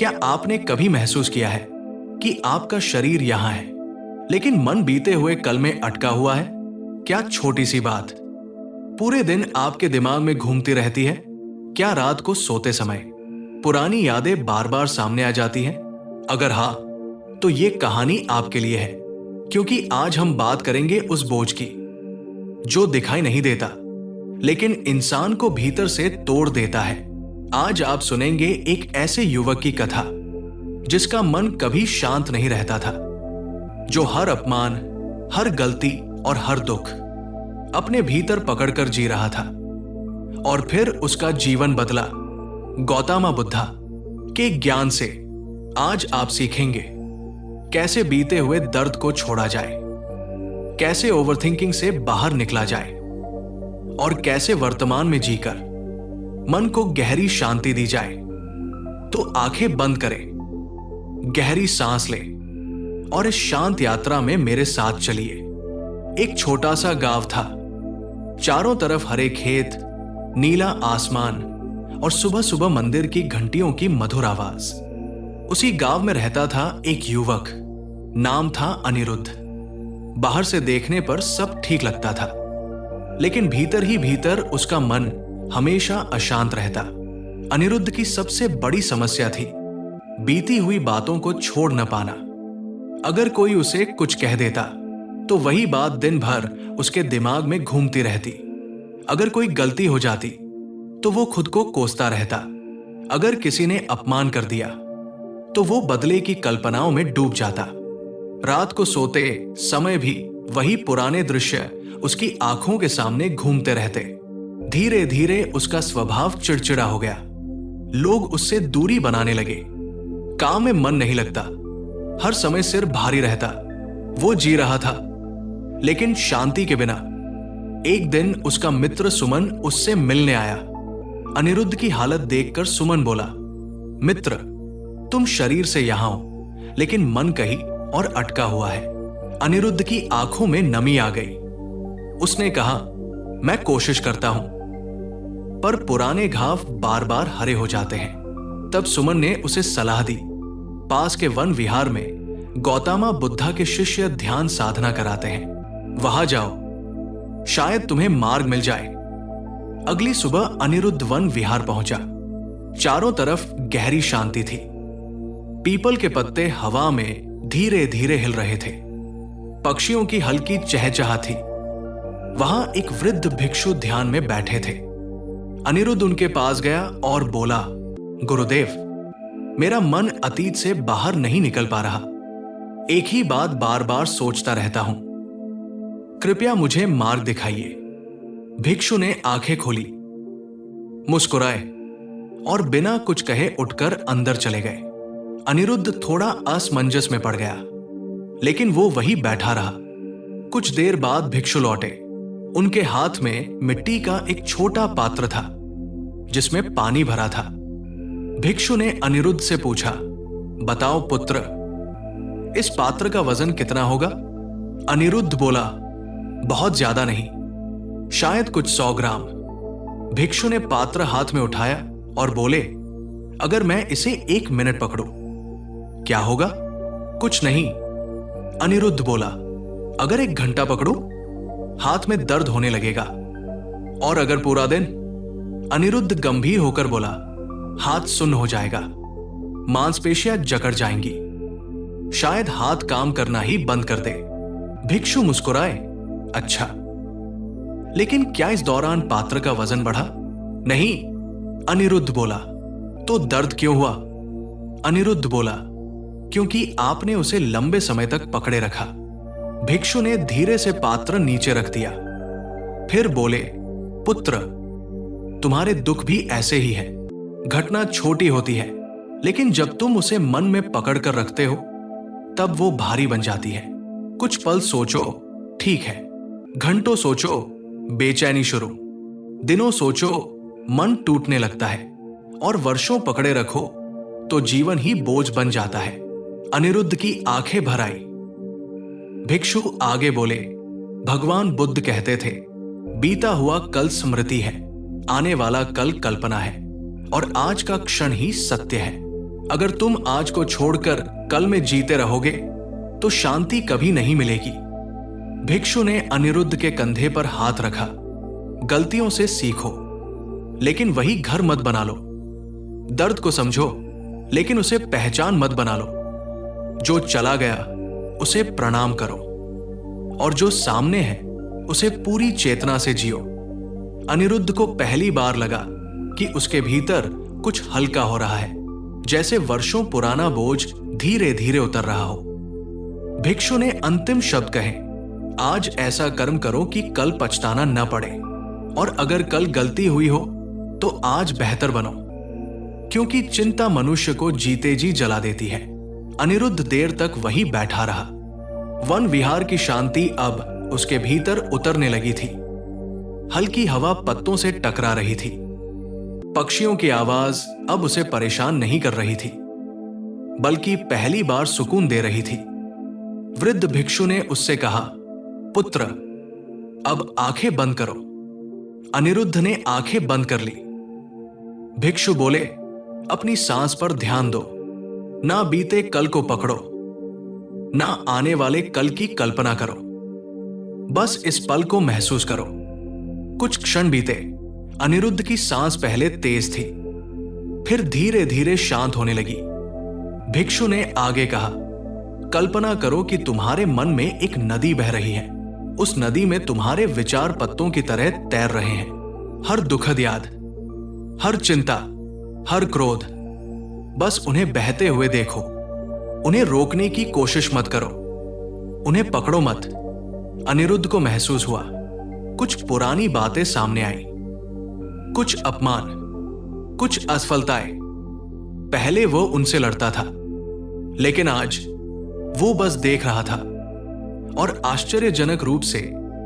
क्या आपने कभी महसूस किया है कि आपका शरीर यहां है, लेकिन मन बीते हुए कल में अटका हुआ है? क्या छोटी सी बात पूरे दिन आपके दिमाग में घूमती रहती है? क्या रात को सोते समय पुरानी यादें बार बार सामने आ जाती हैं? अगर हाँ, तो ये कहानी आपके लिए है, क्योंकि आज हम बात करेंगे उस बोझ की जो दिखाई नहीं देता, लेकिन इंसान को भीतर से तोड़ देता है। आज आप सुनेंगे एक ऐसे युवक की कथा जिसका मन कभी शांत नहीं रहता था, जो हर अपमान, हर गलती और हर दुख अपने भीतर पकड़कर जी रहा था। और फिर उसका जीवन बदला गौतम बुद्धा के ज्ञान से। आज आप सीखेंगे कैसे बीते हुए दर्द को छोड़ा जाए, कैसे ओवरथिंकिंग से बाहर निकला जाए और कैसे वर्तमान में जीकर मन को गहरी शांति दी जाए। तो आंखें बंद करें, गहरी सांस लें और इस शांत यात्रा में मेरे साथ चलिए। एक छोटा सा गांव था, चारों तरफ हरे खेत, नीला आसमान और सुबह सुबह मंदिर की घंटियों की मधुर आवाज। उसी गांव में रहता था एक युवक, नाम था अनिरुद्ध। बाहर से देखने पर सब ठीक लगता था, लेकिन भीतर ही भीतर उसका मन हमेशा अशांत रहता। अनिरुद्ध की सबसे बड़ी समस्या थी बीती हुई बातों को छोड़ न पाना। अगर कोई उसे कुछ कह देता तो वही बात दिन भर उसके दिमाग में घूमती रहती। अगर कोई गलती हो जाती तो वो खुद को कोसता रहता। अगर किसी ने अपमान कर दिया तो वो बदले की कल्पनाओं में डूब जाता। रात को सोते समय भी वही पुराने दृश्य उसकी आंखों के सामने घूमते रहते। धीरे धीरे उसका स्वभाव चिड़चिड़ा हो गया। लोग उससे दूरी बनाने लगे। काम में मन नहीं लगता, हर समय सिर भारी रहता। वो जी रहा था, लेकिन शांति के बिना। एक दिन उसका मित्र सुमन उससे मिलने आया। अनिरुद्ध की हालत देखकर सुमन बोला, मित्र, तुम शरीर से यहां हो, लेकिन मन कहीं और अटका हुआ है। अनिरुद्ध की आंखों में नमी आ गई। उसने कहा, मैं कोशिश करता हूं, पर पुराने घाव बार बार हरे हो जाते हैं। तब सुमन ने उसे सलाह दी, पास के वन विहार में गौतम बुद्धा के शिष्य ध्यान साधना कराते हैं, वहां जाओ, शायद तुम्हें मार्ग मिल जाए। अगली सुबह अनिरुद्ध वन विहार पहुंचा। चारों तरफ गहरी शांति थी। पीपल के पत्ते हवा में धीरे धीरे हिल रहे थे। पक्षियों की हल्की चहचहा थी। वहां एक वृद्ध भिक्षु ध्यान में बैठे थे। अनिरुद्ध उनके पास गया और बोला, गुरुदेव, मेरा मन अतीत से बाहर नहीं निकल पा रहा। एक ही बात बार बार सोचता रहता हूं। कृपया मुझे मार्ग दिखाइए। भिक्षु ने आंखें खोली, मुस्कुराए और बिना कुछ कहे उठकर अंदर चले गए। अनिरुद्ध थोड़ा असमंजस में पड़ गया, लेकिन वो वही बैठा रहा। कुछ देर बाद भिक्षु लौटे। उनके हाथ में मिट्टी का एक छोटा पात्र था, जिसमें पानी भरा था। भिक्षु ने अनिरुद्ध से पूछा, बताओ पुत्र, इस पात्र का वजन कितना होगा? अनिरुद्ध बोला, बहुत ज्यादा नहीं, शायद कुछ 100 ग्राम। भिक्षु ने पात्र हाथ में उठाया और बोले, अगर मैं इसे 1 मिनट पकड़ूं, क्या होगा? कुछ नहीं। अनिरुद्ध बोला, अगर 1 घंटा पकड़ूं, हाथ में दर्द होने लगेगा। और अगर पूरा दिन? अनिरुद्ध गंभीर होकर बोला, हाथ सुन्न हो जाएगा, मांसपेशियां जकड़ जाएंगी, शायद हाथ काम करना ही बंद कर दे। भिक्षु मुस्कुराए, अच्छा, लेकिन क्या इस दौरान पात्र का वजन बढ़ा? नहीं। अनिरुद्ध बोला, तो दर्द क्यों हुआ? अनिरुद्ध बोला, क्योंकि आपने उसे लंबे समय तक पकड़े रखा। भिक्षु ने धीरे से पात्र नीचे रख दिया, फिर बोले, पुत्र, तुम्हारे दुख भी ऐसे ही है। घटना छोटी होती है, लेकिन जब तुम उसे मन में पकड़ कर रखते हो, तब वो भारी बन जाती है। कुछ पल सोचो, ठीक है। घंटों सोचो, बेचैनी शुरू। दिनों सोचो, मन टूटने लगता है। और वर्षों पकड़े रखो तो जीवन ही बोझ बन जाता है। अनिरुद्ध की आंखें भर आई। भिक्षु आगे बोले, भगवान बुद्ध कहते थे, बीता हुआ कल स्मृति है, आने वाला कल कल्पना है और आज का क्षण ही सत्य है। अगर तुम आज को छोड़कर कल में जीते रहोगे तो शांति कभी नहीं मिलेगी। भिक्षु ने अनिरुद्ध के कंधे पर हाथ रखा। गलतियों से सीखो, लेकिन वही घर मत बना लो। दर्द को समझो, लेकिन उसे पहचान मत बना लो। जो चला गया उसे प्रणाम करो, और जो सामने है उसे पूरी चेतना से जियो। अनिरुद्ध को पहली बार लगा कि उसके भीतर कुछ हल्का हो रहा है, जैसे वर्षों पुराना बोझ धीरे धीरे उतर रहा हो। भिक्षु ने अंतिम शब्द कहे, आज ऐसा कर्म करो कि कल पछताना न पड़े, और अगर कल गलती हुई हो तो आज बेहतर बनो, क्योंकि चिंता मनुष्य को जीते जी जला देती है। अनिरुद्ध देर तक वहीं बैठा रहा। वन विहार की शांति अब उसके भीतर उतरने लगी थी। हल्की हवा पत्तों से टकरा रही थी। पक्षियों की आवाज अब उसे परेशान नहीं कर रही थी, बल्कि पहली बार सुकून दे रही थी। वृद्ध भिक्षु ने उससे कहा, पुत्र, अब आंखें बंद करो। अनिरुद्ध ने आंखें बंद कर ली। भिक्षु बोले, अपनी सांस पर ध्यान दो। ना बीते कल को पकड़ो, ना आने वाले कल की कल्पना करो। बस इस पल को महसूस करो। कुछ क्षण बीते। अनिरुद्ध की सांस पहले तेज थी, फिर धीरे धीरे शांत होने लगी। भिक्षु ने आगे कहा, कल्पना करो कि तुम्हारे मन में एक नदी बह रही है। उस नदी में तुम्हारे विचार पत्तों की तरह तैर रहे हैं। हर दुखद याद, हर चिंता, हर क्रोध, बस उन्हें बहते हुए देखो। उन्हें रोकने की कोशिश मत करो, उन्हें पकड़ो मत। अनिरुद्ध को महसूस हुआ कुछ पुरानी बातें सामने आई, कुछ अपमान, कुछ असफलताएं। पहले वो उनसे लड़ता था, लेकिन आज वो बस देख रहा था, और आश्चर्यजनक रूप से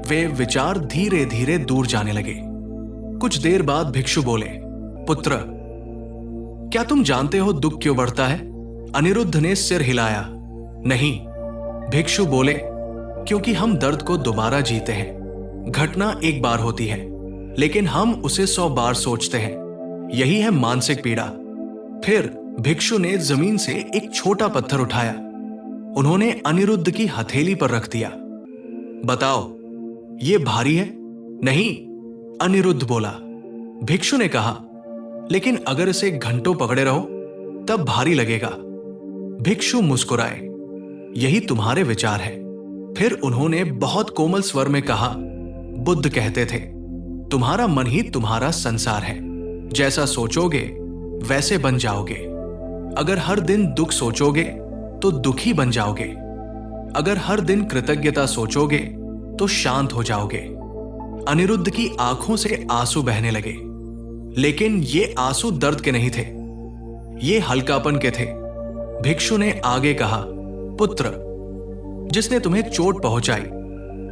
वे विचार धीरे धीरे दूर जाने लगे। कुछ देर बाद भिक्षु बोले, पुत्र, क्या तुम जानते हो दुख क्यों बढ़ता है? अनिरुद्ध ने सिर हिलाया। नहीं। भिक्षु बोले, क्योंकि हम दर्द को दोबारा जीते हैं। घटना एक बार होती है, लेकिन हम उसे 100 बार सोचते हैं। यही है मानसिक पीड़ा। फिर भिक्षु ने जमीन से एक छोटा पत्थर उठाया। उन्होंने अनिरुद्ध की हथेली पर रख दिया। बताओ, ये भारी है? नहीं, अनिरुद्ध बोला। भिक्षु ने कहा, लेकिन अगर इसे घंटों पकड़े रहो तब भारी लगेगा। भिक्षु मुस्कुराए, यही तुम्हारे विचार है। फिर उन्होंने बहुत कोमल स्वर में कहा, बुद्ध कहते थे, तुम्हारा मन ही तुम्हारा संसार है। जैसा सोचोगे वैसे बन जाओगे। अगर हर दिन दुख सोचोगे तो दुखी बन जाओगे। अगर हर दिन कृतज्ञता सोचोगे तो शांत हो जाओगे। अनिरुद्ध की आंखों से आंसू बहने लगे, लेकिन ये आंसू दर्द के नहीं थे, ये हल्कापन के थे। भिक्षु ने आगे कहा, पुत्र, जिसने तुम्हें चोट पहुंचाई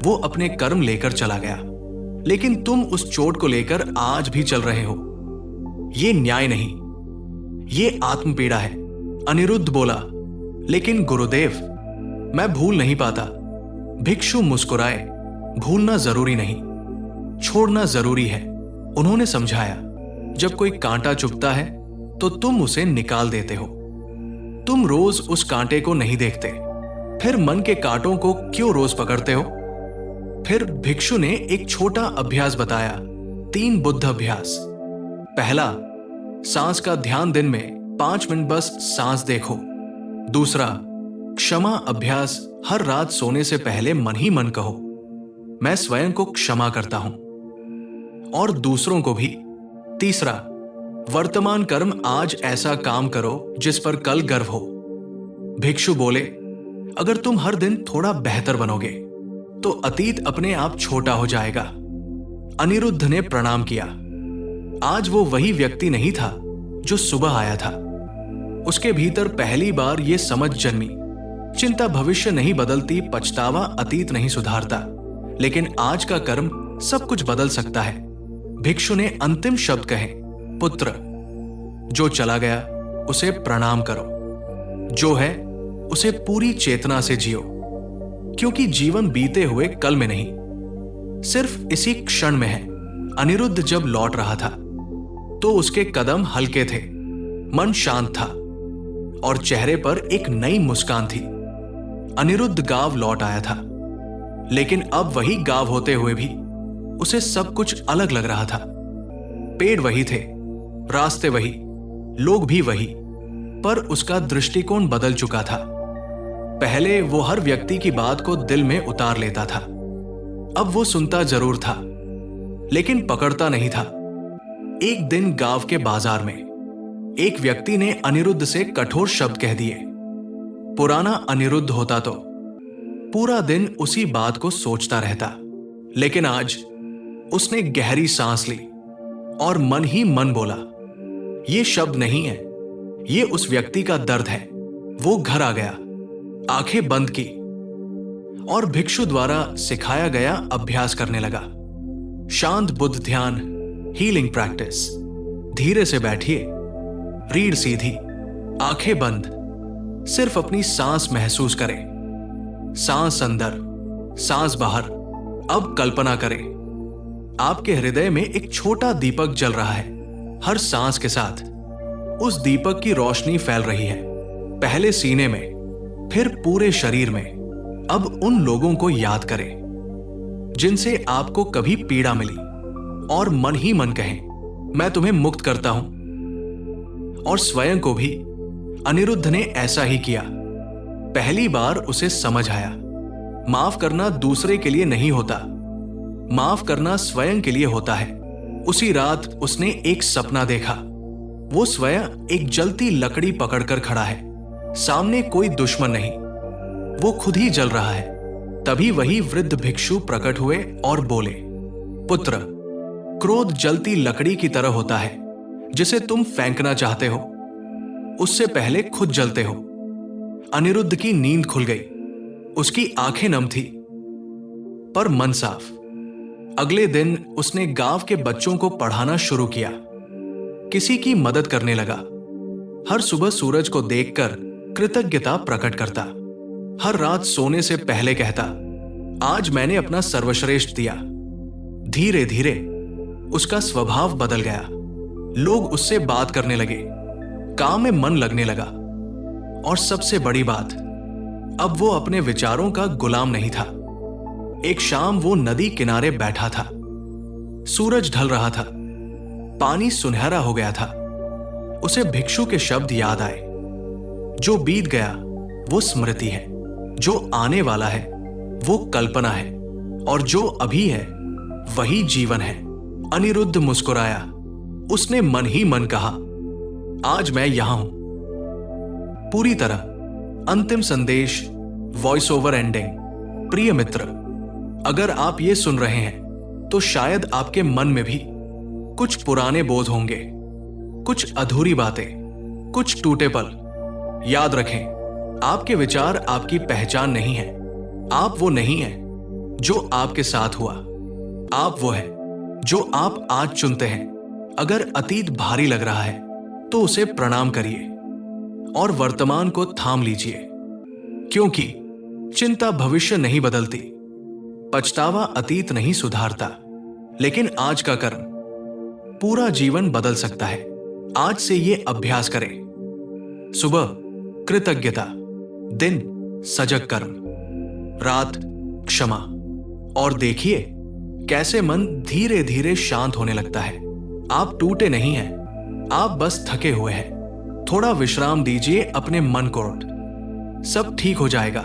वो अपने कर्म लेकर चला गया, लेकिन तुम उस चोट को लेकर आज भी चल रहे हो। ये न्याय नहीं, ये आत्मपीड़ा है। अनिरुद्ध बोला, लेकिन गुरुदेव, मैं भूल नहीं पाता। भिक्षु मुस्कुराए, भूलना जरूरी नहीं, छोड़ना जरूरी है। उन्होंने समझाया, जब कोई कांटा चुभता है तो तुम उसे निकाल देते हो। तुम रोज उस कांटे को नहीं देखते, फिर मन के कांटों को क्यों रोज पकड़ते हो? फिर भिक्षु ने एक छोटा अभ्यास बताया, 3 बुद्ध अभ्यास। पहला, सांस का ध्यान। दिन में 5 मिनट बस सांस देखो। दूसरा, क्षमा अभ्यास। हर रात सोने से पहले मन ही मन कहो, मैं स्वयं को क्षमा करता हूं, और दूसरों को भी। तीसरा, वर्तमान कर्म। आज ऐसा काम करो जिस पर कल गर्व हो। भिक्षु बोले, अगर तुम हर दिन थोड़ा बेहतर बनोगे तो अतीत अपने आप छोटा हो जाएगा। अनिरुद्ध ने प्रणाम किया। आज वो वही व्यक्ति नहीं था जो सुबह आया था। उसके भीतर पहली बार ये समझ जन्मी, चिंता भविष्य नहीं बदलती, पछतावा अतीत नहीं सुधारता, लेकिन आज का कर्म सब कुछ बदल सकता है। भिक्षु ने अंतिम शब्द कहे, पुत्र, जो चला गया उसे प्रणाम करो, जो है उसे पूरी चेतना से जियो, क्योंकि जीवन बीते हुए कल में नहीं, सिर्फ इसी क्षण में है। अनिरुद्ध जब लौट रहा था तो उसके कदम हल्के थे, मन शांत था, और चेहरे पर एक नई मुस्कान थी। अनिरुद्ध गांव लौट आया था, लेकिन अब वही गांव होते हुए भी उसे सब कुछ अलग लग रहा था। पेड़ वही थे, रास्ते वही, लोग भी वही, पर उसका दृष्टिकोण बदल चुका था। पहले वो हर व्यक्ति की बात को दिल में उतार लेता था, अब वो सुनता जरूर था लेकिन पकड़ता नहीं था। एक दिन गांव के बाजार में एक व्यक्ति ने अनिरुद्ध से कठोर शब्द कह दिए। पुराना अनिरुद्ध होता तो पूरा दिन उसी बात को सोचता रहता, लेकिन आज उसने गहरी सांस ली और मन ही मन बोला, ये शब्द नहीं है, ये उस व्यक्ति का दर्द है। वो घर आ गया, आंखें बंद की और भिक्षु द्वारा सिखाया गया अभ्यास करने लगा। शांत बुद्ध ध्यान, हीलिंग प्रैक्टिस। धीरे से बैठिए, रीढ़ सीधी, आंखें बंद, सिर्फ अपनी सांस महसूस करें। सांस अंदर, सांस बाहर। अब कल्पना करें, आपके हृदय में एक छोटा दीपक जल रहा है। हर सांस के साथ उस दीपक की रोशनी फैल रही है, पहले सीने में, फिर पूरे शरीर में। अब उन लोगों को याद करें जिनसे आपको कभी पीड़ा मिली और मन ही मन कहें, मैं तुम्हें मुक्त करता हूं। और स्वयं को भी अनिरुद्ध ने ऐसा ही किया। पहली बार उसे समझ आया, माफ करना दूसरे के लिए नहीं होता, माफ करना स्वयं के लिए होता है। उसी रात उसने एक सपना देखा। वो स्वयं एक जलती लकड़ी पकड़कर खड़ा है, सामने कोई दुश्मन नहीं, वो खुद ही जल रहा है। तभी वही वृद्ध भिक्षु प्रकट हुए और बोले, पुत्र, क्रोध जलती लकड़ी की तरह होता है जिसे तुम फेंकना चाहते हो, उससे पहले खुद जलते हो। अनिरुद्ध की नींद खुल गई, उसकी आंखें नम थी पर मन साफ। अगले दिन उसने गांव के बच्चों को पढ़ाना शुरू किया, किसी की मदद करने लगा। हर सुबह सूरज को देखकर कृतज्ञता प्रकट करता, हर रात सोने से पहले कहता, आज मैंने अपना सर्वश्रेष्ठ दिया। धीरे धीरे उसका स्वभाव बदल गया, लोग उससे बात करने लगे, काम में मन लगने लगा। और सबसे बड़ी बात, अब वो अपने विचारों का गुलाम नहीं था। एक शाम वो नदी किनारे बैठा था, सूरज ढल रहा था, पानी सुनहरा हो गया था। उसे भिक्षु के शब्द याद आए, जो बीत गया वो स्मृति है, जो आने वाला है वो कल्पना है, और जो अभी है वही जीवन है। अनिरुद्ध मुस्कुराया, उसने मन ही मन कहा, आज मैं यहां हूं। पूरी तरह। अंतिम संदेश, वॉइस ओवर एंडिंग। प्रिय मित्र, अगर आप ये सुन रहे हैं तो शायद आपके मन में भी कुछ पुराने बोध होंगे, कुछ अधूरी बातें, कुछ टूटे पल। याद रखें, आपके विचार आपकी पहचान नहीं है। आप वो नहीं हैं जो आपके साथ हुआ, आप वो है जो आप आज चुनते हैं। अगर अतीत भारी लग रहा है तो उसे प्रणाम करिए और वर्तमान को थाम लीजिए, क्योंकि चिंता भविष्य नहीं बदलती, पछतावा अतीत नहीं सुधारता, लेकिन आज का कर्म पूरा जीवन बदल सकता है। आज से ये अभ्यास करें। सुबह कृतज्ञता, दिन सजग कर्म, रात क्षमा, और देखिए कैसे मन धीरे धीरे शांत होने लगता है। आप टूटे नहीं हैं, आप बस थके हुए हैं। थोड़ा विश्राम दीजिए अपने मन को, सब ठीक हो जाएगा।